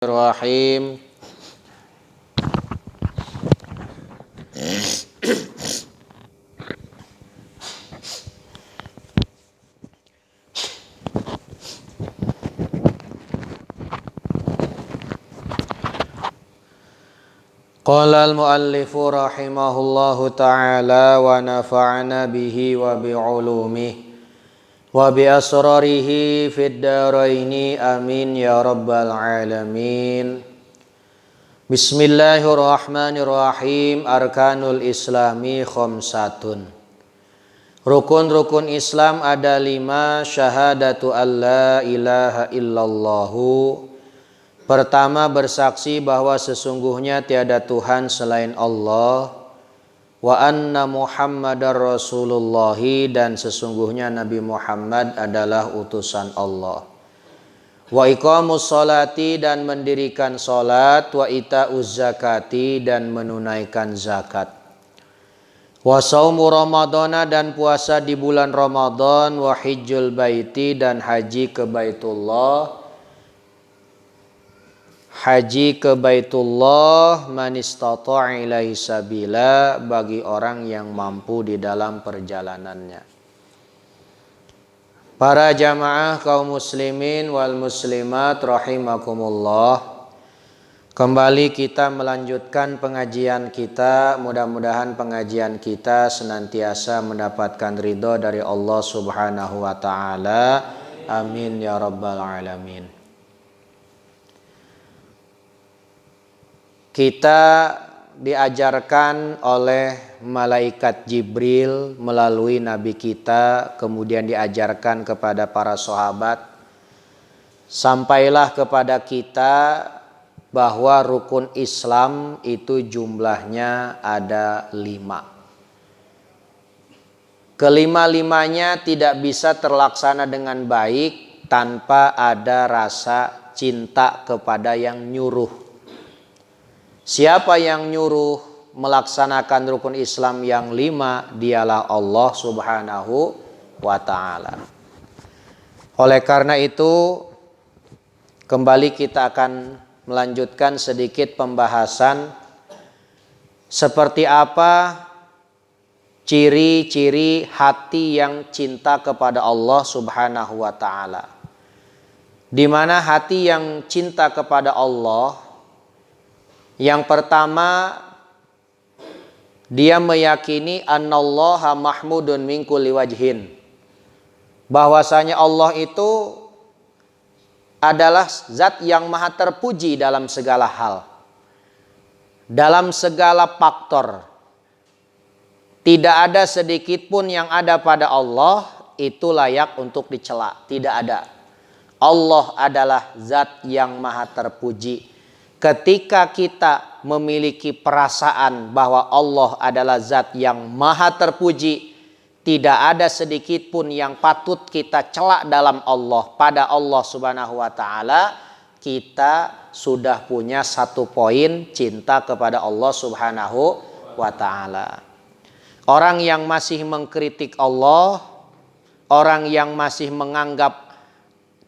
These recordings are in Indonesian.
Bismillahirrahmanirrahim. Qala al-muallifu rahimahullahu ta'ala wa nafa'ana bihi wa bi'ulumihi wa bi asrarihi fid daraini amin ya rabbal alamin. Bismillahirrahmanirrahim. Arkanul islami khamsatun. Rukun-rukun Islam ada 5. Syahadatu alla ilaha illallahu. Pertama, bersaksi bahwa sesungguhnya tiada Tuhan selain Allah. Wa anna Muhammadar Rasulullahi, dan sesungguhnya Nabi Muhammad adalah utusan Allah. Wa iqamus sholati, dan mendirikan salat. Wa ita'uz zakati, dan menunaikan zakat. Wa saumu ramadana, dan puasa di bulan Ramadan. Wa hijjul baiti, dan haji ke Baitullah. Haji ke Baitullah man istata'a ilaihi sabila, bagi orang yang mampu di dalam perjalanannya. Para jamaah kaum muslimin wal muslimat rahimakumullah. Kembali kita melanjutkan pengajian kita. Mudah-mudahan pengajian kita senantiasa mendapatkan ridho dari Allah Subhanahu wa taala. Amin ya rabbal alamin. Kita diajarkan oleh malaikat Jibril melalui nabi kita, kemudian diajarkan kepada para sahabat, sampailah kepada kita bahwa rukun Islam itu jumlahnya ada 5. Kelima-limanya tidak bisa terlaksana dengan baik tanpa ada rasa cinta kepada yang nyuruh. Siapa yang nyuruh melaksanakan rukun Islam yang 5? Dialah Allah Subhanahu wa ta'ala. Oleh karena itu, kembali kita akan melanjutkan sedikit pembahasan seperti apa ciri-ciri hati yang cinta kepada Allah Subhanahu wa ta'ala. Di mana hati yang cinta kepada Allah, yang pertama, dia meyakini annallaha mahmudun min kulli wajhin. Bahwasanya Allah itu adalah zat yang maha terpuji dalam segala hal. Dalam segala faktor. Tidak ada sedikit pun yang ada pada Allah itu layak untuk dicela. Tidak ada. Allah adalah zat yang maha terpuji. Ketika kita memiliki perasaan bahwa Allah adalah zat yang maha terpuji, tidak ada sedikit pun yang patut kita celak dalam Allah, pada Allah Subhanahu wa ta'ala, kita sudah punya 1 poin cinta kepada Allah Subhanahu wa ta'ala. Orang yang masih mengkritik Allah, orang yang masih menganggap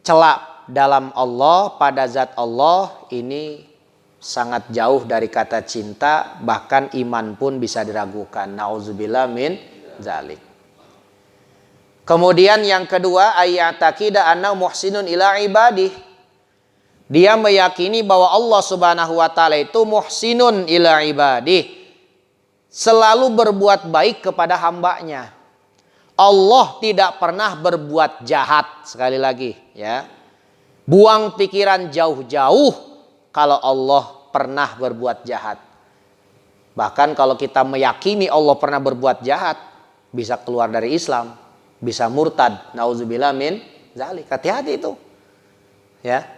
celak dalam Allah, pada zat Allah, ini sangat jauh dari kata cinta, bahkan iman pun bisa diragukan. Nauzubillah min zalik. Kemudian yang kedua, ayyataqida anna muhsinun ila ibadih. Dia meyakini bahwa Allah Subhanahu wa taala itu muhsinun ila ibadih, selalu berbuat baik kepada hambanya. Allah tidak pernah berbuat jahat. Sekali lagi ya. Buang pikiran jauh-jauh kalau Allah pernah berbuat jahat. Bahkan kalau kita meyakini Allah pernah berbuat jahat, bisa keluar dari Islam, bisa murtad. Nauzubillah min zalik. Hati-hati itu. Ya.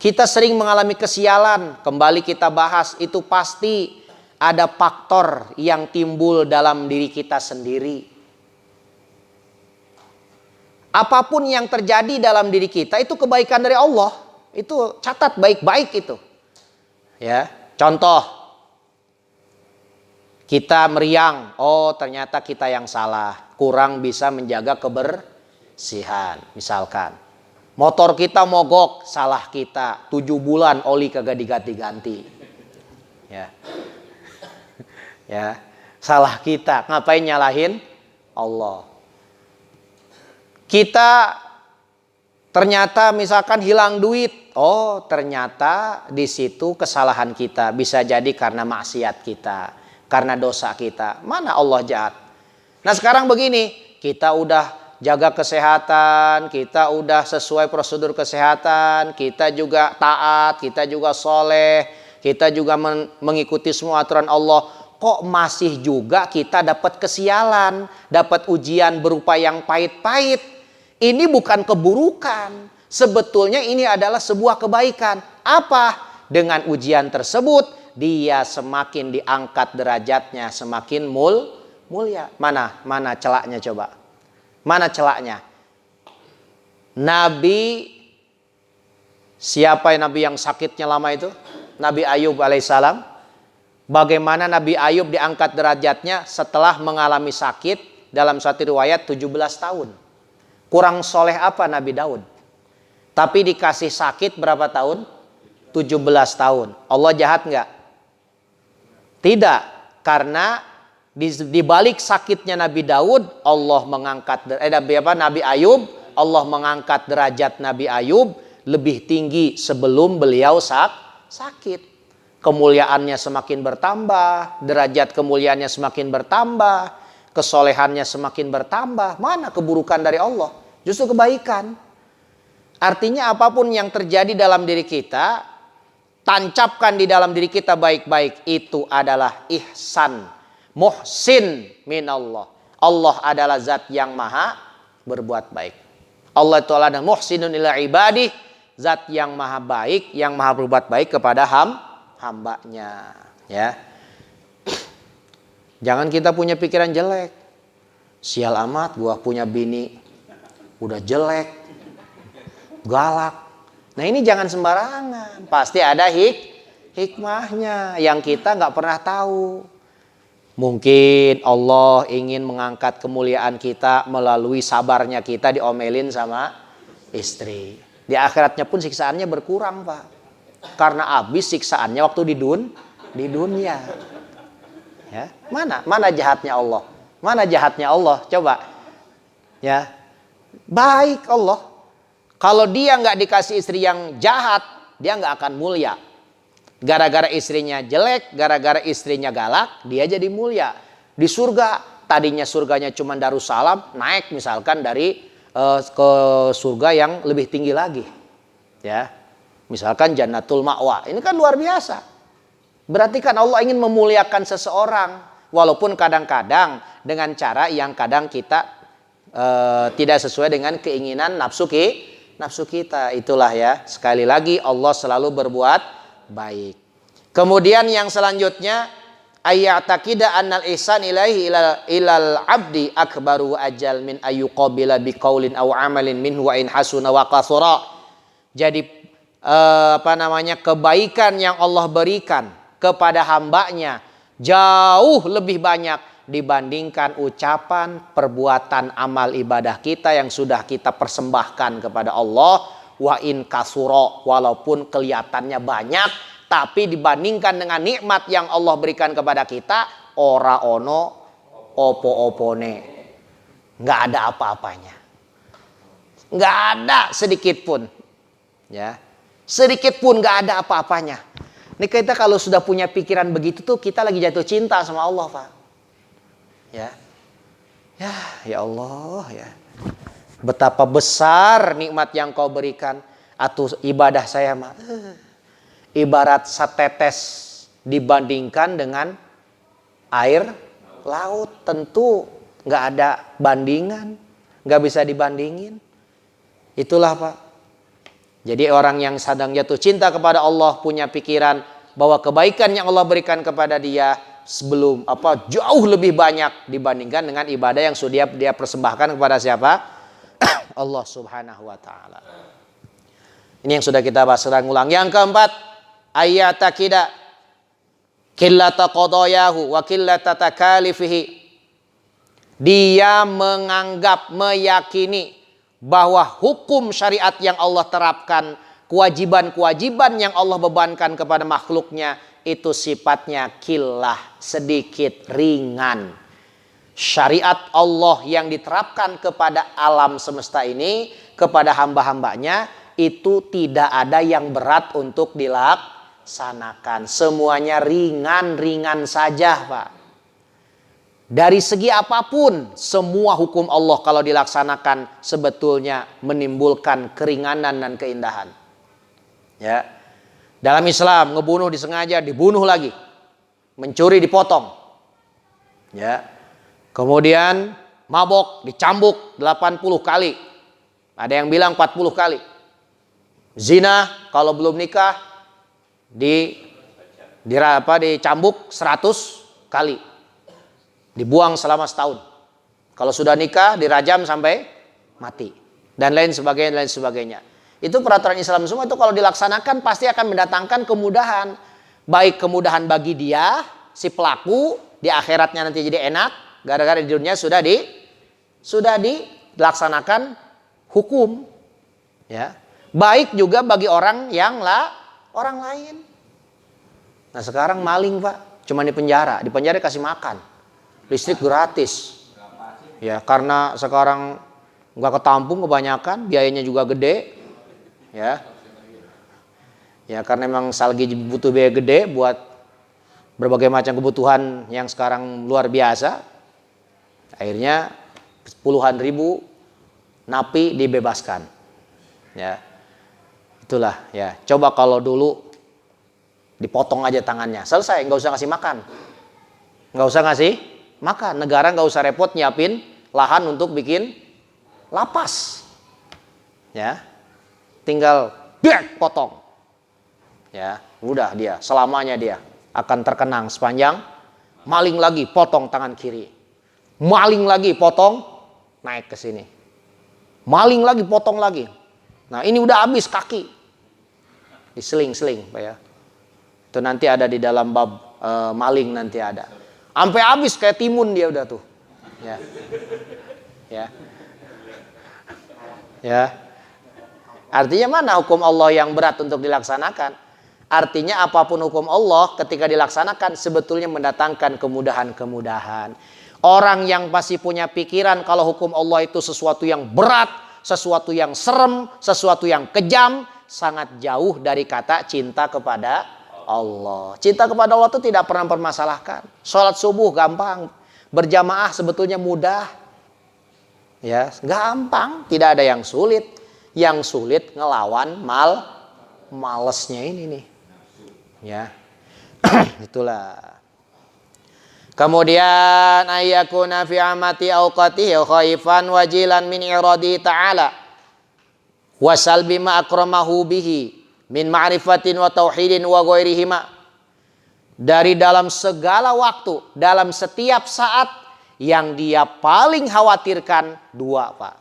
Kita sering mengalami kesialan, kembali kita bahas, itu pasti ada faktor yang timbul dalam diri kita sendiri. Apapun yang terjadi dalam diri kita itu kebaikan dari Allah. Itu catat baik-baik itu. Ya, contoh, kita meriang, oh ternyata kita yang salah, kurang bisa menjaga kebersihan, misalkan. Motor kita mogok, salah kita. 7 bulan oli kagak diganti-ganti. Ya. Ya, salah kita. Ngapain nyalahin Allah? Kita ternyata misalkan hilang duit. Oh, ternyata di situ kesalahan kita. Bisa jadi karena maksiat kita, karena dosa kita. Mana Allah jahat? Nah, sekarang begini, kita udah jaga kesehatan, kita udah sesuai prosedur kesehatan, kita juga taat, kita juga soleh, kita juga mengikuti semua aturan Allah. Kok masih juga kita dapat kesialan, dapat ujian berupa yang pahit-pahit. Ini bukan keburukan. Sebetulnya ini adalah sebuah kebaikan. Apa? Dengan ujian tersebut, dia semakin diangkat derajatnya, semakin mulia. Mana celaknya coba? Mana celaknya? Nabi, siapa Nabi yang sakitnya lama itu? Nabi Ayub alaihissalam. Bagaimana Nabi Ayub diangkat derajatnya setelah mengalami sakit dalam satu riwayat 17 tahun. Kurang soleh apa Nabi Daud? Tapi dikasih sakit berapa tahun? 17 tahun. Allah jahat nggak? Tidak. Karena di balik sakitnya Nabi Daud, Allah mengangkat Nabi Ayub, Allah mengangkat derajat Nabi Ayub lebih tinggi sebelum beliau sakit. Kemuliaannya semakin bertambah, derajat kemuliaannya semakin bertambah, kesolehannya semakin bertambah. Mana keburukan dari Allah? Justru kebaikan. Artinya apapun yang terjadi dalam diri kita, tancapkan di dalam diri kita baik-baik, itu adalah ihsan, muhsin minallah. Allah adalah zat yang maha berbuat baik. Allah Ta'ala dan muhsinun ila ibadih, zat yang maha baik, yang maha berbuat baik kepada hambanya. Ya. Jangan kita punya pikiran jelek. Sial amat gua punya bini udah jelek, galak. Nah ini jangan sembarangan. Pasti ada hikmahnya yang kita nggak pernah tahu. Mungkin Allah ingin mengangkat kemuliaan kita melalui sabarnya kita diomelin sama istri. Di akhiratnya pun siksaannya berkurang, Pak. Karena habis siksaannya waktu di dunia. Ya, mana jahatnya Allah? Mana jahatnya Allah? Coba. Ya. Baik Allah. Kalau dia nggak dikasih istri yang jahat, dia nggak akan mulia. Gara-gara istrinya jelek, gara-gara istrinya galak, dia jadi mulia. Di surga, tadinya surganya cuma Darussalam, naik misalkan dari ke surga yang lebih tinggi lagi. Ya, misalkan Jannatul Ma'wa. Ini kan luar biasa. Berarti kan Allah ingin memuliakan seseorang, walaupun kadang-kadang dengan cara yang kadang kita tidak sesuai dengan keinginan nafsu kita. Itulah ya, sekali lagi Allah selalu berbuat baik. Kemudian yang selanjutnya, ayya'taqida annal ihsan ilaihi ilal abdi akbaru ajal min ayyuqabila biqaulin aw amalin minhu wa in hasuna wa qasura. Jadi kebaikan yang Allah berikan kepada hambanya jauh lebih banyak dibandingkan ucapan, perbuatan, amal ibadah kita yang sudah kita persembahkan kepada Allah. Wa in kasuro, walaupun kelihatannya banyak, tapi dibandingkan dengan nikmat yang Allah berikan kepada kita, ora ono opo-opone, nggak ada apa-apanya, nggak ada sedikit pun, ya, sedikit pun nggak ada apa-apanya. Ini kita kalau sudah punya pikiran begitu tuh kita lagi jatuh cinta sama Allah, Pak. Ya Allah, ya. Betapa besar nikmat yang Kau berikan. Atau ibadah saya mah ibarat setetes dibandingkan dengan air laut, tentu nggak ada bandingan, nggak bisa dibandingin. Itulah, Pak. Jadi orang yang sedang jatuh cinta kepada Allah punya pikiran bahwa kebaikan yang Allah berikan kepada dia jauh lebih banyak dibandingkan dengan ibadah yang sudah dia persembahkan kepada siapa? Allah Subhanahu wa taala. Ini yang sudah kita bahas, sedang ulang. Yang keempat, ayya'taqida qillata qadayahu wa qillata takalifihi. Dia menganggap, meyakini bahwa hukum syariat yang Allah terapkan, kewajiban-kewajiban yang Allah bebankan kepada makhluknya, itu sifatnya killah, sedikit, ringan. Syariat Allah yang diterapkan kepada alam semesta ini, kepada hamba-hambanya, itu tidak ada yang berat untuk dilaksanakan. Semuanya ringan-ringan saja, Pak. Dari segi apapun, semua hukum Allah kalau dilaksanakan sebetulnya menimbulkan keringanan dan keindahan. Ya. Dalam Islam, ngebunuh disengaja, dibunuh lagi. Mencuri dipotong. Ya. Kemudian mabok dicambuk 80 kali. Ada yang bilang 40 kali. Zina kalau belum nikah dicambuk 100 kali. Dibuang selama setahun. Kalau sudah nikah dirajam sampai mati. Dan lain sebagainya. Itu peraturan Islam semua, itu kalau dilaksanakan pasti akan mendatangkan kemudahan. Baik kemudahan bagi dia, si pelaku, di akhiratnya nanti jadi enak. Gara-gara di dunia sudah dilaksanakan hukum. Ya. Baik juga bagi orang orang lain. Nah sekarang maling, Pak. Cuma di penjara kasih makan. Listrik gratis. Ya, karena sekarang nggak ketampung kebanyakan, biayanya juga gede. Ya. Ya, karena memang salgi butuh biaya gede buat berbagai macam kebutuhan yang sekarang luar biasa. Akhirnya puluhan ribu napi dibebaskan. Ya. Itulah, ya. Coba kalau dulu dipotong aja tangannya, selesai, nggak usah ngasih makan. Nggak usah ngasih maka negara nggak usah repot nyiapin lahan untuk bikin lapas, ya, tinggal potong, ya, udah dia selamanya dia akan terkenang sepanjang. Maling lagi potong tangan kiri, maling lagi potong naik ke sini, maling lagi potong lagi. Nah ini udah habis kaki, diseling-seling, Pak ya. Itu nanti ada di dalam bab maling nanti ada. Sampai habis kayak timun dia udah tuh. Ya. Ya. Ya. Artinya mana hukum Allah yang berat untuk dilaksanakan? Artinya apapun hukum Allah ketika dilaksanakan sebetulnya mendatangkan kemudahan-kemudahan. Orang yang pasti punya pikiran kalau hukum Allah itu sesuatu yang berat, sesuatu yang serem, sesuatu yang kejam, sangat jauh dari kata cinta kepada Allah. Cinta kepada Allah itu tidak pernah mempermasalahkan. Sholat subuh gampang, berjamaah sebetulnya mudah, ya gampang, tidak ada yang sulit. Yang sulit ngelawan malesnya ini nih, ya. Itulah. Kemudian ayyakuna fi amati awqatihi khaifan wajilan min iradi ta'ala wa salbi ma akramahu bihi min ma'rifatin wa tauhidin wa ghairihima. Dari dalam segala waktu, dalam setiap saat, yang dia paling khawatirkan dua, Pak.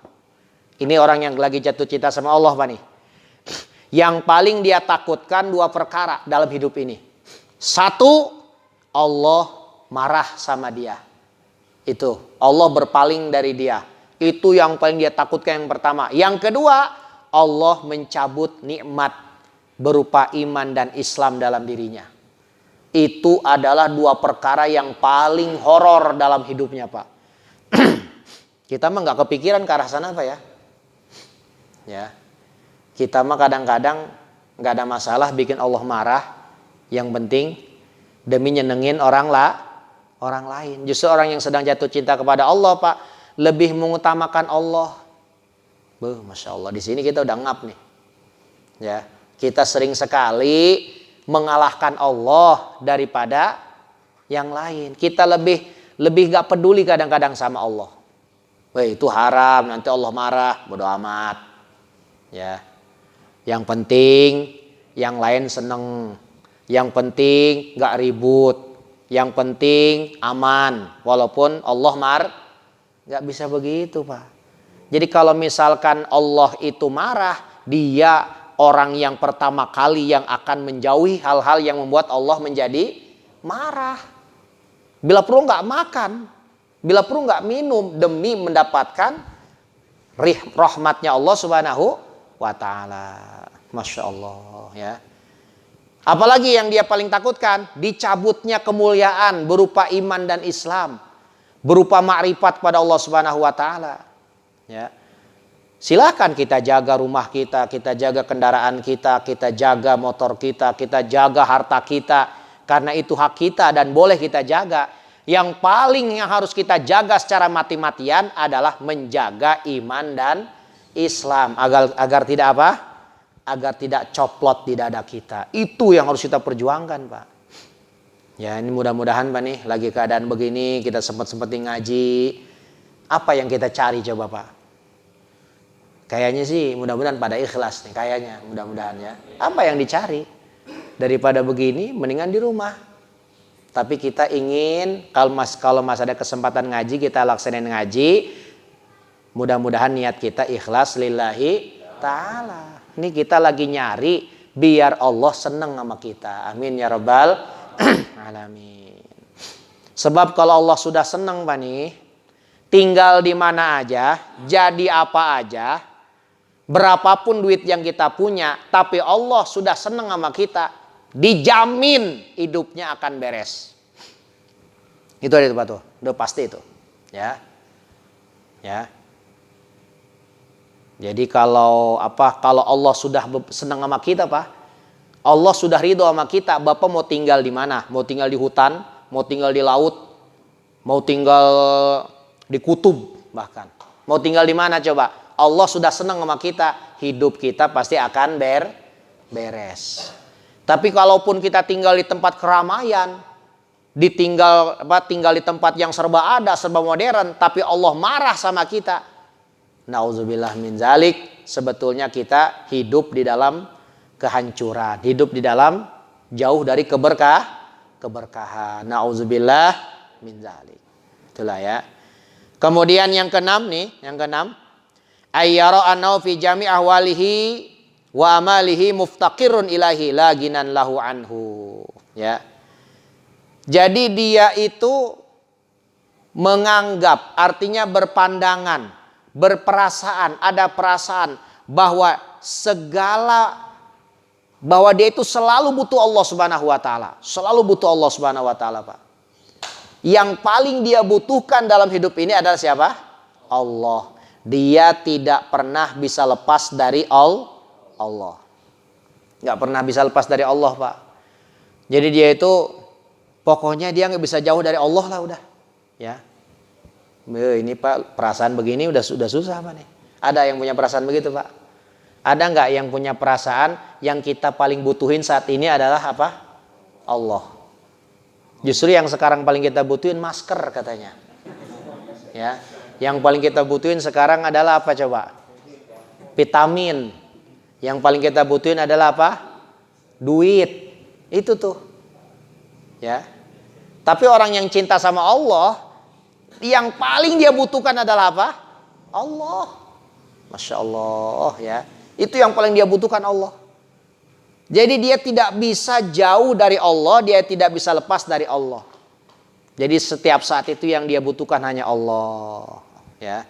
Ini orang yang lagi jatuh cinta sama Allah, Pak nih. Yang paling dia takutkan dua perkara dalam hidup ini. Satu, Allah marah sama dia. Itu, Allah berpaling dari dia. Itu yang paling dia takutkan yang pertama. Yang kedua, Allah mencabut nikmat berupa iman dan Islam dalam dirinya. Itu adalah dua perkara yang paling horor dalam hidupnya, Pak. Kita mah nggak kepikiran ke arah sana, Pak ya. Ya, kita mah kadang-kadang nggak ada masalah bikin Allah marah. Yang penting demi nyenengin orang lain. Justru orang yang sedang jatuh cinta kepada Allah, Pak, lebih mengutamakan Allah. Masya Allah, di sini kita udah ngap nih. Ya. Kita sering sekali mengalahkan Allah daripada yang lain. Kita lebih gak peduli kadang-kadang sama Allah. Itu haram, nanti Allah marah, bodo amat. Ya. Yang penting yang lain seneng. Yang penting gak ribut. Yang penting aman. Walaupun Allah gak bisa begitu, Pak. Jadi kalau misalkan Allah itu marah, dia orang yang pertama kali yang akan menjauhi hal-hal yang membuat Allah menjadi marah. Bila perlu nggak makan, bila perlu nggak minum demi mendapatkan rahmatnya Allah Subhanahu wa ta'ala. Masya Allah ya. Apalagi yang dia paling takutkan? Dicabutnya kemuliaan berupa iman dan Islam, berupa ma'rifat pada Allah Subhanahu wa ta'ala. Ya. Silakan kita jaga rumah kita jaga kendaraan kita jaga motor kita jaga harta kita. Karena itu hak kita dan boleh kita jaga. Yang paling yang harus kita jaga secara mati-matian adalah menjaga iman dan Islam. Agar tidak apa? Agar tidak coplot di dada kita. Itu yang harus kita perjuangkan, Pak. Ya, ini mudah-mudahan Pak nih lagi keadaan begini kita sempat-sempetin ngaji. Apa yang kita cari coba, Pak? Kayaknya sih mudah-mudahan pada ikhlas nih, kayaknya mudah-mudahan ya. Apa yang dicari? Daripada begini mendingan di rumah. Tapi kita ingin kalau mas ada kesempatan ngaji kita laksanain ngaji. Mudah-mudahan niat kita ikhlas lillahi ta'ala. Ini kita lagi nyari biar Allah senang sama kita. Amin ya rabbal alamin. Sebab kalau Allah sudah senang Pak nih, tinggal di mana aja, jadi apa aja, berapapun duit yang kita punya, tapi Allah sudah senang sama kita, dijamin hidupnya akan beres. Itu ada itu Pak tuh, udah pasti itu. Ya. Ya. Jadi kalau Allah sudah senang sama kita, Pak, Allah sudah ridho sama kita, Bapak mau tinggal di mana? Mau tinggal di hutan, mau tinggal di laut, mau tinggal di kutub bahkan. Mau tinggal di mana coba? Allah sudah senang sama kita, hidup kita pasti akan beres. Tapi kalaupun kita tinggal di tempat keramaian, tinggal di tempat yang serba ada, serba modern, tapi Allah marah sama kita, nauzubillah min zalik, sebetulnya kita hidup di dalam kehancuran, hidup di dalam jauh dari keberkahan. Nauzubillah min zalik. Itulah ya. Kemudian yang keenam, ayyara annahu fi jami' ahwalihi wa amalihi muftaqirun ilahi la ginan lahu anhu. Ya. Jadi dia itu menganggap, artinya berpandangan, berperasaan, ada perasaan bahwa bahwa dia itu selalu butuh Allah Subhanahu wa taala, selalu butuh Allah Subhanahu wa taala, Pak. Yang paling dia butuhkan dalam hidup ini adalah siapa? Allah. Dia tidak pernah bisa lepas dari Allah. Nggak pernah bisa lepas dari Allah, Pak. Jadi dia itu pokoknya dia nggak bisa jauh dari Allah lah udah. Ya. Ini Pak, perasaan begini udah susah Pak nih. Ada yang punya perasaan begitu Pak? Ada nggak yang punya perasaan yang kita paling butuhin saat ini adalah apa? Allah. Justru yang sekarang paling kita butuhin masker katanya. Ya, yang paling kita butuhin sekarang adalah apa coba? Vitamin. Yang paling kita butuhin adalah apa? Duit. Itu tuh. Ya. Tapi orang yang cinta sama Allah, yang paling dia butuhkan adalah apa? Allah. Masya Allah ya. Itu yang paling dia butuhkan Allah. Jadi dia tidak bisa jauh dari Allah, dia tidak bisa lepas dari Allah. Jadi setiap saat itu yang dia butuhkan hanya Allah. Ya.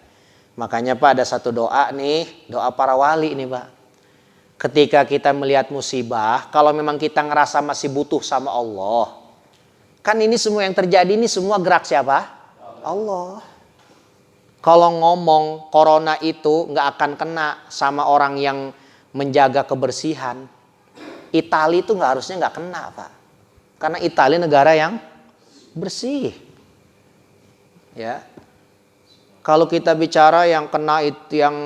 Makanya Pak ada satu doa nih, doa para wali nih Pak. Ketika kita melihat musibah, kalau memang kita ngerasa masih butuh sama Allah, kan ini semua yang terjadi ini semua gerak siapa? Allah. Kalau ngomong corona itu nggak akan kena sama orang yang menjaga kebersihan, Italia itu harusnya nggak kena Pak, karena Italia negara yang bersih. Ya, kalau kita bicara yang kena itu, yang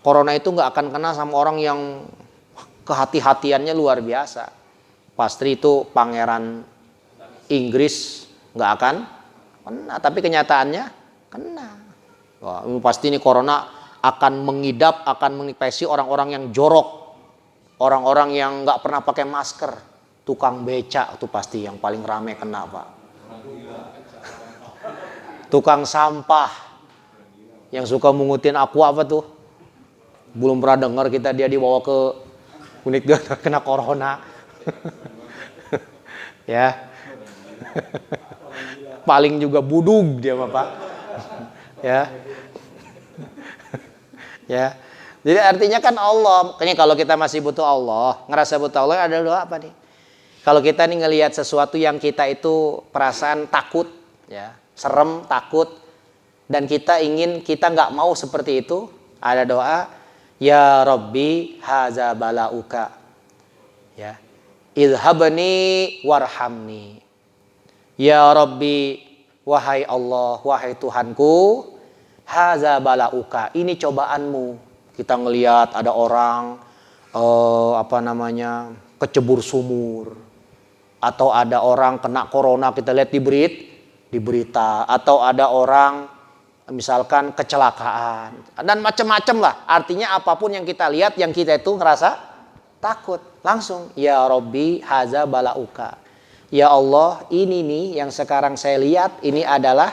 corona itu nggak akan kena sama orang yang kehati-hatiannya luar biasa. Pasti itu pangeran Inggris nggak akan kena, tapi kenyataannya kena. Wah, pasti ini corona akan mengidap, akan menginfeksi orang-orang yang jorok, orang-orang yang nggak pernah pakai masker, tukang becak itu pasti yang paling rame kena Pak. Tukang sampah yang suka mengutin aqua apa tuh? Belum pernah dengar kita dia dibawa ke unit kena corona. Ya. Paling juga budug dia Bapak. Ya. Ya. Jadi artinya kan Allah. Kayaknya kalau kita masih butuh Allah, ngerasa butuh Allah, ada doa apa nih? Kalau kita nih ngelihat sesuatu yang kita itu perasaan takut, ya, serem, takut, dan kita nggak mau seperti itu, ada doa, ya Rabbi haza balauka, ya, idhabni warhamni, ya Rabbi, wahai Allah, wahai Tuhanku, haza balauka, ini cobaanmu. Kita ngelihat ada orang kecebur sumur, atau ada orang kena corona, kita lihat di berita, atau ada orang misalkan kecelakaan dan macam-macam lah. Artinya apapun yang kita lihat, yang kita itu ngerasa takut, langsung ya Rabbi haza balauka, ya Allah, ini nih yang sekarang saya lihat, ini adalah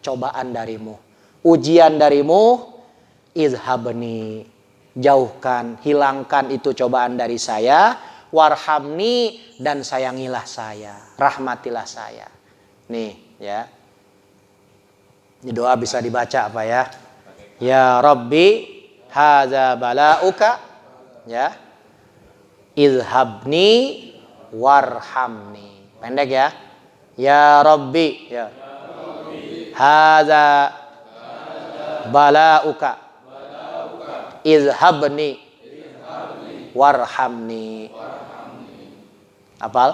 cobaan darimu, ujian darimu, izhabni, jauhkan, hilangkan itu cobaan dari saya, warhamni, dan sayangilah saya, rahmatilah saya. Nih ya, ini doa bisa dibaca apa ya? Ya Rabbi hadza balauka, ya, izhabni warhamni. Pendek ya. Ya Rabbi, ya, hadza balauka, izhabni warhamni. Hafal?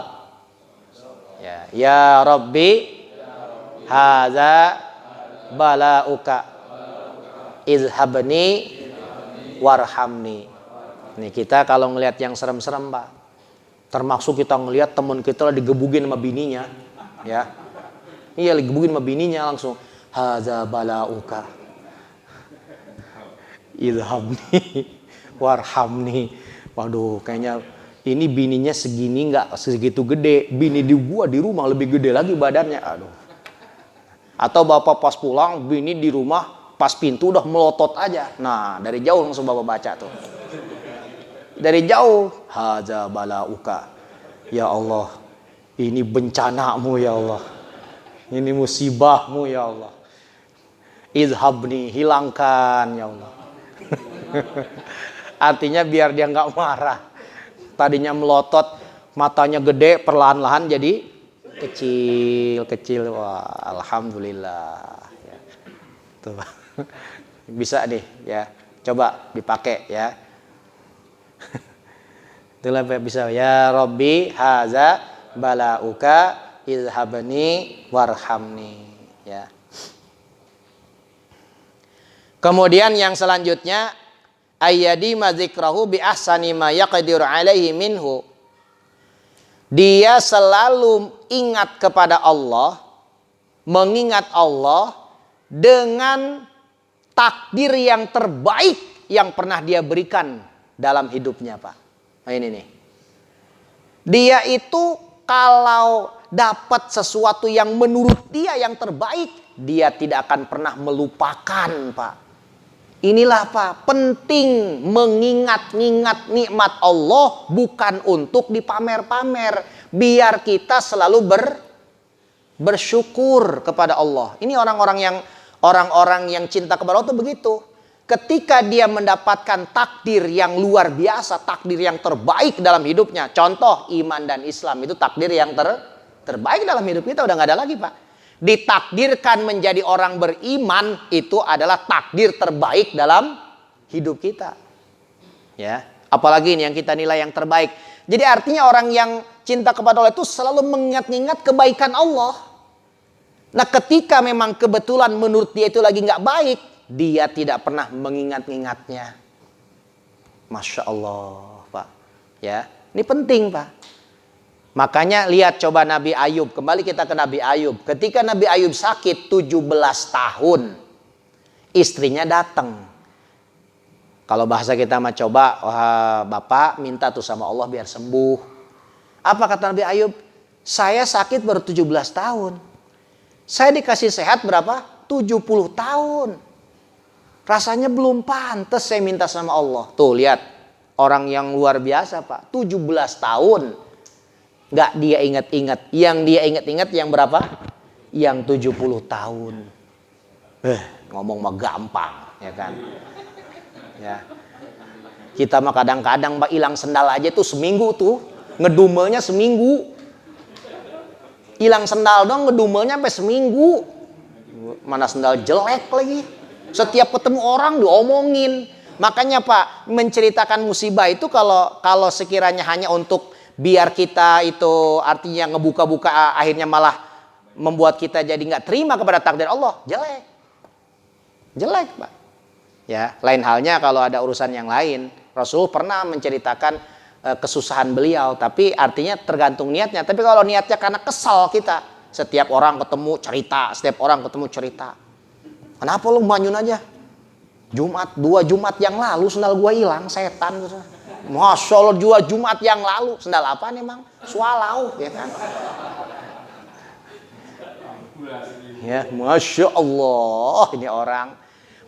Ya Rabbi hadza balauka, izhabni warhamni. Nih kita kalau ngelihat yang serem-serem Pak, termasuk kita ngelihat teman kita digebugin sama bininya, ya, iya digebugin sama bininya, langsung hadza balauka, izhabni warhamni. Waduh, kayaknya ini bininya segini nggak segitu gede, bini di gua di rumah lebih gede lagi badannya. Aduh. Atau bapak pas pulang, bini di rumah pas pintu udah melotot aja. Nah, dari jauh langsung bapak baca tuh. Dari jauh, hadza balauka, ya Allah, ini bencanamu ya Allah, ini musibahmu ya Allah, izhabni, hilangkan ya Allah. Artinya biar dia nggak marah. Tadinya melotot, matanya gede, perlahan-lahan jadi kecil. Wah, alhamdulillah. Ya. Tuh. Bisa nih, ya. Coba dipakai ya. Itulah bisa. Ya Rabbi haza balauka, izhabni warhamni. Ya. Kemudian yang selanjutnya, ayyadi madzikrahu bi ahsani ma yaqdiru alaihi minhu. Dia selalu ingat kepada Allah, mengingat Allah dengan takdir yang terbaik yang pernah dia berikan dalam hidupnya, Pak. Nah ini nih. Dia itu kalau dapat sesuatu yang menurut dia yang terbaik, dia tidak akan pernah melupakan, Pak. Inilah Pak, penting mengingat-ingat nikmat Allah bukan untuk dipamer-pamer. Biar kita selalu bersyukur kepada Allah. Ini orang-orang yang cinta kepada Allah itu begitu. Ketika dia mendapatkan takdir yang luar biasa, takdir yang terbaik dalam hidupnya. Contoh iman dan Islam itu takdir yang terbaik dalam hidup kita, udah gak ada lagi Pak. Ditakdirkan menjadi orang beriman itu adalah takdir terbaik dalam hidup kita. Ya, apalagi ini yang kita nilai yang terbaik. Jadi artinya orang yang cinta kepada Allah itu selalu mengingat-ingat kebaikan Allah. Nah, ketika memang kebetulan menurut dia itu lagi nggak baik, dia tidak pernah mengingat-ingatnya. Masya Allah, Pak. Ya, ini penting, Pak. Makanya lihat coba Nabi Ayub. Kembali kita ke Nabi Ayub. Ketika Nabi Ayub sakit 17 tahun. Istrinya datang. Kalau bahasa kita mah coba, Bapak minta tuh sama Allah biar sembuh. Apa kata Nabi Ayub? Saya sakit baru 17 tahun. Saya dikasih sehat berapa? 70 tahun. Rasanya belum pantas saya minta sama Allah. Tuh lihat. Orang yang luar biasa Pak. 17 tahun. Nggak dia ingat-ingat. Yang dia ingat-ingat yang berapa? Yang 70 tahun. Ngomong mah gampang, ya kan? Ya. Kita mah kadang-kadang Mbak hilang sendal aja tuh seminggu tuh. Ngedumelnya seminggu. Hilang sendal dong ngedumelnya sampai seminggu. Mana sendal jelek lagi. Setiap ketemu orang diomongin. Makanya Pak, menceritakan musibah itu kalau sekiranya hanya untuk biar kita itu artinya ngebuka-buka akhirnya malah membuat kita jadi nggak terima kepada takdir Allah, jelek. Jelek Pak. Ya, lain halnya kalau ada urusan yang lain. Rasul pernah menceritakan kesusahan beliau, tapi artinya tergantung niatnya. Tapi kalau niatnya karena kesal kita, setiap orang ketemu cerita, setiap orang ketemu cerita. Kenapa lu manyun aja? Dua Jumat yang lalu sendal gua hilang, setan. Masya Allah 2 Jumat yang lalu. Sendal apa nih emang? Swallow, ya kan? Ya, Masya Allah ini orang.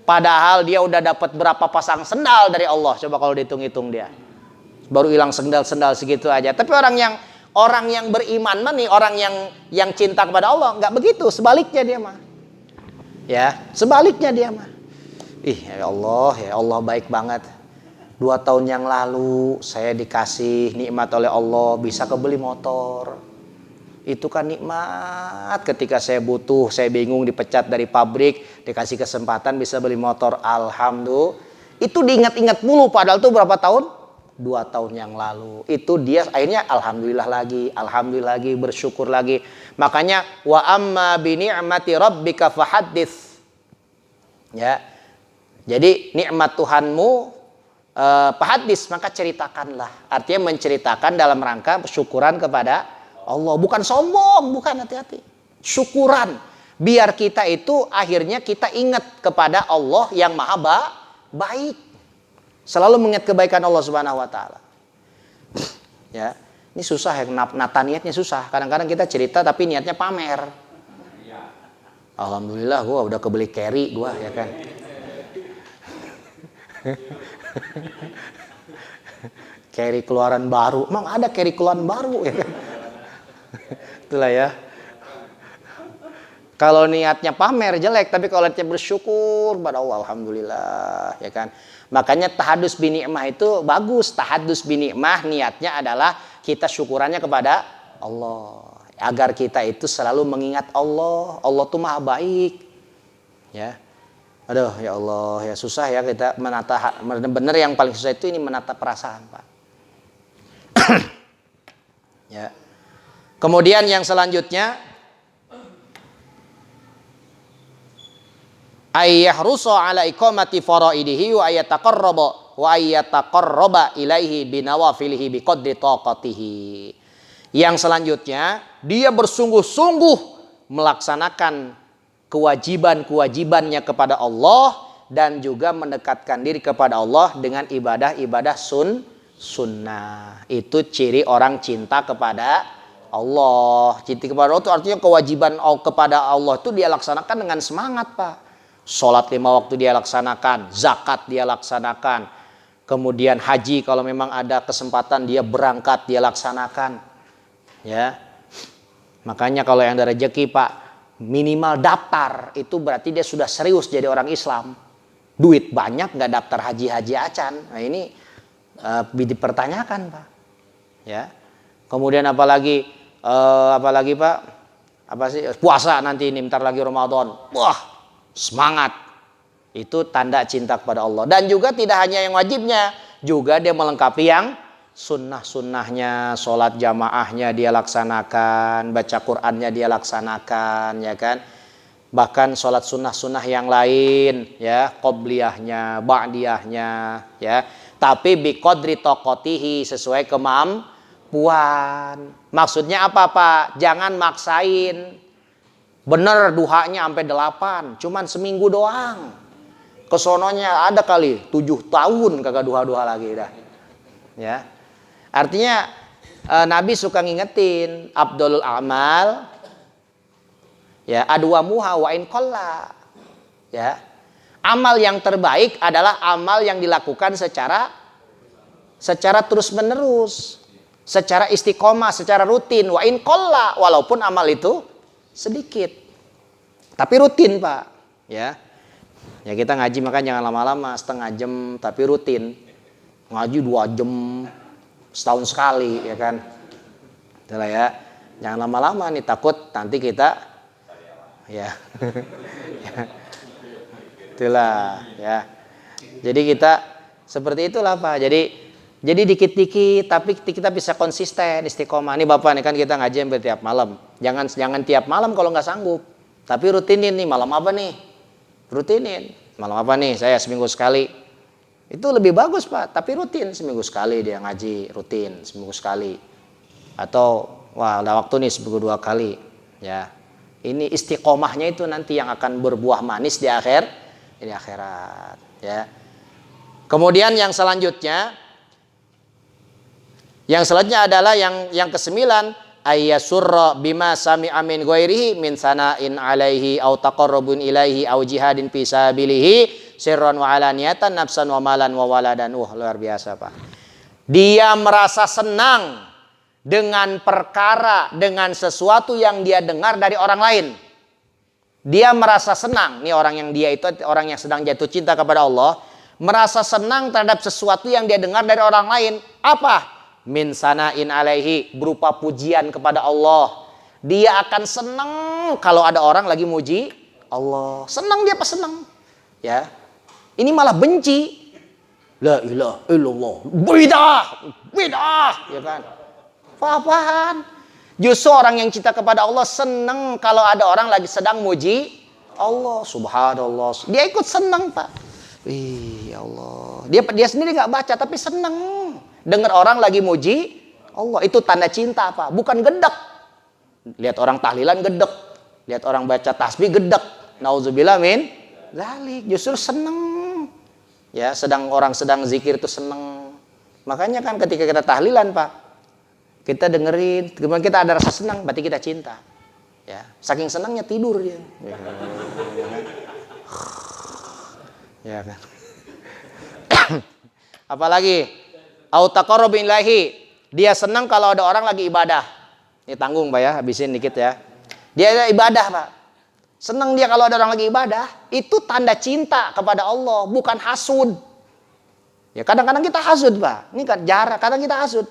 Padahal dia udah dapat berapa pasang sendal dari Allah. Coba kalau dihitung-hitung dia. Baru hilang sendal-sendal segitu aja. Tapi orang yang beriman mah nih, orang yang cinta kepada Allah, nggak begitu. Sebaliknya dia mah. Ya, sebaliknya dia mah. Ya Allah baik banget. 2 tahun yang lalu saya dikasih nikmat oleh Allah bisa kebeli motor. Itu kan nikmat ketika saya butuh, saya bingung dipecat dari pabrik, dikasih kesempatan bisa beli motor. Alhamdulillah. Itu diingat-ingat mulu padahal itu berapa tahun? 2 tahun yang lalu. Itu dia akhirnya alhamdulillah lagi, bersyukur lagi. Makanya wa amma bi ni'mati rabbika fahaddits. Ya. Jadi nikmat Tuhanmu fahaddits, maka ceritakanlah. Artinya menceritakan dalam rangka syukuran kepada Allah, bukan sombong, bukan, hati-hati. Syukuran. Biar kita itu akhirnya kita ingat kepada Allah yang maha baik. Selalu mengingat kebaikan Allah Subhanahu wa taala. Ya. Ini susah ya, nata niatnya susah. Kadang-kadang kita cerita tapi niatnya pamer. Alhamdulillah gua udah kebeli carry gua, ya kan. Carry keluaran baru. Emang ada carry keluaran baru, ya kan? Itulah ya. Kalau niatnya pamer jelek, tapi kalau niatnya bersyukur pada Allah, alhamdulillah, ya kan. Makanya tahadus bi ni'mah itu bagus. Tahadus bi ni'mah niatnya adalah kita syukurannya kepada Allah, agar kita itu selalu mengingat Allah. Allah tuh maha baik. Ya. Aduh, ya Allah, ya susah ya kita menata. Benar yang paling susah itu ini menata perasaan, Pak. Ya. Kemudian yang selanjutnya ayyahrusa ala iqamati faraidihi wa ayataqarraba ilaihi binawafilihi biqadri taqatihi. Yang selanjutnya dia bersungguh-sungguh melaksanakan kewajiban-kewajibannya kepada Allah dan juga mendekatkan diri kepada Allah dengan ibadah-ibadah sunnah. Itu ciri orang cinta kepada Allah. Cinta kepada Allah itu artinya kewajiban kepada Allah itu dia laksanakan dengan semangat, Pak. Sholat 5 waktu dia laksanakan, zakat dia laksanakan, kemudian haji kalau memang ada kesempatan dia berangkat dia laksanakan. Ya, makanya kalau yang ada rezeki, Pak, minimal daftar itu berarti dia sudah serius jadi orang Islam. Duit banyak nggak daftar haji acan. Nah ini dipertanyakan, Pak. Ya, kemudian apalagi Pak, apa sih, puasa nanti ini bentar lagi Ramadan. Wah, semangat. Itu tanda cinta kepada Allah. Dan juga tidak hanya yang wajibnya, juga dia melengkapi yang sunnah-sunnahnya, sholat jamaahnya dia laksanakan, baca Qur'annya dia laksanakan, ya kan. Bahkan sholat sunnah-sunnah yang lain, ya, qobliyahnya, ba'diyahnya, ya. Tapi biqadri taqatihi, sesuai kemampuan. Maksudnya apa, Pak? Jangan maksain. Bener duhanya sampai 8, cuman seminggu doang. Kesononya ada kali 7 tahun kagak duha-duha lagi dah. Ya. Artinya Nabi suka ngingetin Abdul Amal, ya, adwamuha wa in qalla. Ya. Amal yang terbaik adalah amal yang dilakukan secara terus-menerus, secara istiqomah, secara rutin, wa in qalla, walaupun amal itu sedikit. Tapi rutin, Pak, ya. Ya kita ngaji maka jangan lama-lama, setengah jam tapi rutin. Ngaji 2 jam setahun sekali ya kan. Itulah ya. Jangan lama-lama nih, takut nanti kita ya. Itulah ya. Jadi kita seperti itulah Pak. Jadi dikit-dikit tapi kita bisa konsisten, istiqomah. Ini Bapak nih kan kita ngaji hampir tiap malam. Jangan tiap malam kalau nggak sanggup. Tapi rutinin nih, malam apa nih? Rutinin. Malam apa nih? Saya seminggu sekali. Itu lebih bagus Pak, tapi rutin seminggu sekali dia ngaji, rutin seminggu sekali. Atau wah, ada waktu nih seminggu 2 kali. Ya. Ini istiqomahnya itu nanti yang akan berbuah manis di akhirat, ya. Kemudian yang selanjutnya adalah yang kesembilan, ayyasurra bima sami'a min ghairihi min sana'in alaihi au taqarrubun ilaihi au jihadin fi sabilihi sirran wa alaniyatan nafsan wa malan wa waladan. Luar biasa Pak. Dia merasa senang dengan perkara, dengan sesuatu yang dia dengar dari orang lain. Dia merasa senang. Nih orang yang dia itu orang yang sedang jatuh cinta kepada Allah, merasa senang terhadap sesuatu yang dia dengar dari orang lain. Apa? Min sana'in alaihi, berupa pujian kepada Allah. Dia akan senang kalau ada orang lagi muji Allah. Senang dia pas senang. Ya. Ini malah benci. La ilaha illallah. Bidah. Ya kan? Apa-apaan? Justru orang yang cinta kepada Allah senang kalau ada orang lagi sedang muji Allah. Subhanallah. Dia ikut senang Pak. Ya Allah. Dia sendiri nggak baca tapi senang. Dengar orang lagi muji Allah, itu tanda cinta Pak, bukan gedek. Lihat orang tahlilan gedek, lihat orang baca tasbih gedek. Nauzubillah min dzalik, justru seneng. Ya, orang sedang zikir itu seneng. Makanya kan ketika kita tahlilan Pak, kita dengerin, kemudian kita ada rasa senang, berarti kita cinta. Ya, saking senangnya tidur dia. Ya kan. Apalagi au taqarrubin ilahi, dia senang kalau ada orang lagi ibadah. Ini tanggung Pak ya, habisin dikit ya. Dia ada ibadah Pak. Senang dia kalau ada orang lagi ibadah. Itu tanda cinta kepada Allah, bukan hasud. Ya kadang-kadang kita hasud Pak. Ini kan jarak, kadang kita hasud.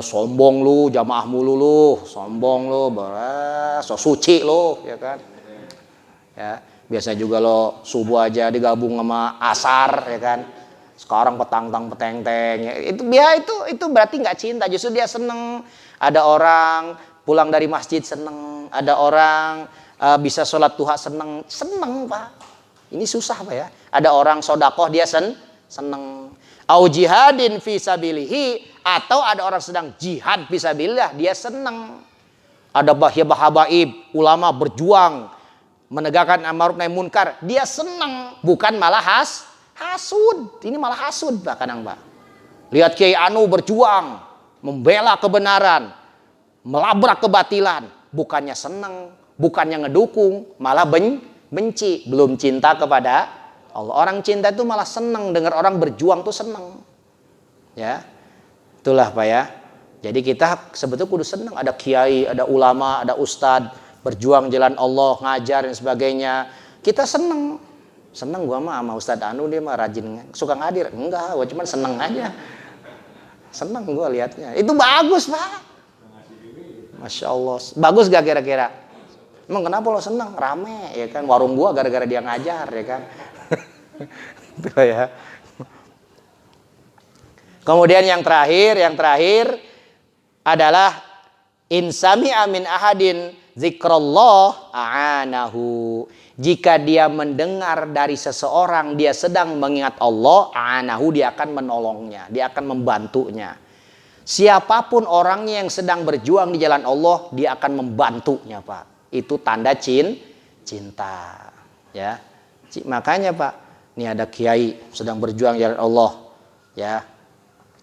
Sombong lu, jamaah mulu lu, sombong lu, so suci lu, ya kan. Ya, biasa juga lo subuh aja digabung sama asar, ya kan. Sekarang petang-peteng-teng, itu berarti nggak cinta, justru dia seneng. Ada orang pulang dari masjid seneng, ada orang bisa sholat duha seneng Pak. Ini susah Pak ya. Ada orang sodakoh dia seneng. Au jihadin fi sabilihi, atau ada orang sedang jihad fi sabilillah dia seneng. Ada habaib, ulama berjuang menegakkan amar nahi munkar, dia seneng, bukan malah hasud. Ini malah hasud Pak kadang Pak. Lihat Kiai Anu berjuang membela kebenaran, melabrak kebatilan, bukannya senang, bukannya ngedukung, malah benci, belum cinta kepada Allah. Orang cinta itu malah senang dengar orang berjuang tuh senang. Ya. Itulah Pak ya. Jadi kita sebetulnya kudu senang, ada kiai, ada ulama, ada ustadz berjuang jalan Allah, ngajar dan sebagainya. Kita senang. Seneng gua mah sama Ustadz Anu, dia mah rajin, suka ngadir. Enggak, gua cuman seneng aja. Seneng gua liatnya. Itu bagus Pak. Masya Allah. Bagus gak kira-kira? Emang kenapa lo seneng? Rame ya kan. Warung gua gara-gara dia ngajar ya kan. Itu ya. Kemudian yang terakhir adalah insami amin ahadin zikrullah a'anahu. Jika dia mendengar dari seseorang dia sedang mengingat Allah, a'anahu, dia akan menolongnya, dia akan membantunya. Siapapun orangnya yang sedang berjuang di jalan Allah, dia akan membantunya Pak. Itu tanda cinta. Ya. Makanya Pak, ini ada kiai sedang berjuang di jalan Allah, ya.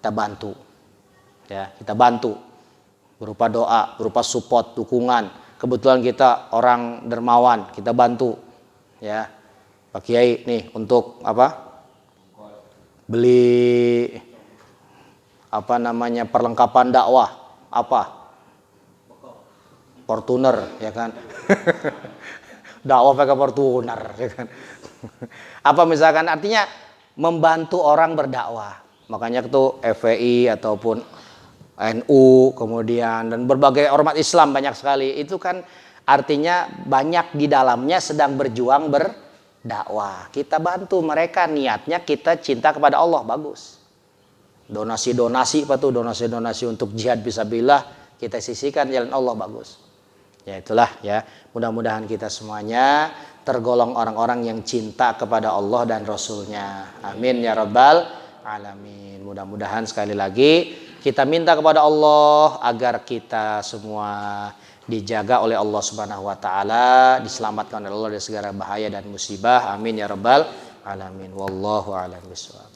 Kita bantu. Ya, kita bantu. Berupa doa, berupa support, dukungan. Kebetulan kita orang dermawan, kita bantu. Ya, Pak Kiai nih untuk apa? Beli perlengkapan dakwah apa? Fortuner ya kan. dakwah pakai Fortuner, ya kan? Apa misalkan artinya membantu orang berdakwah. Makanya itu FPI ataupun NU kemudian dan berbagai ormas Islam banyak sekali. Itu kan artinya banyak di dalamnya sedang berjuang berdakwah. Kita bantu mereka, niatnya kita cinta kepada Allah, bagus. Donasi-donasi apa tuh? Donasi-donasi untuk jihad fisabilillah kita sisihkan jalan Allah, bagus. Ya itulah ya. Mudah-mudahan kita semuanya tergolong orang-orang yang cinta kepada Allah dan Rasulnya. Amin ya rabbal alamin. Mudah-mudahan sekali lagi kita minta kepada Allah agar kita semua dijaga oleh Allah Subhanahu wa taala, diselamatkan oleh Allah dari segala bahaya dan musibah. Amin ya rabbal alamin. Wallahu a'lam bishawab.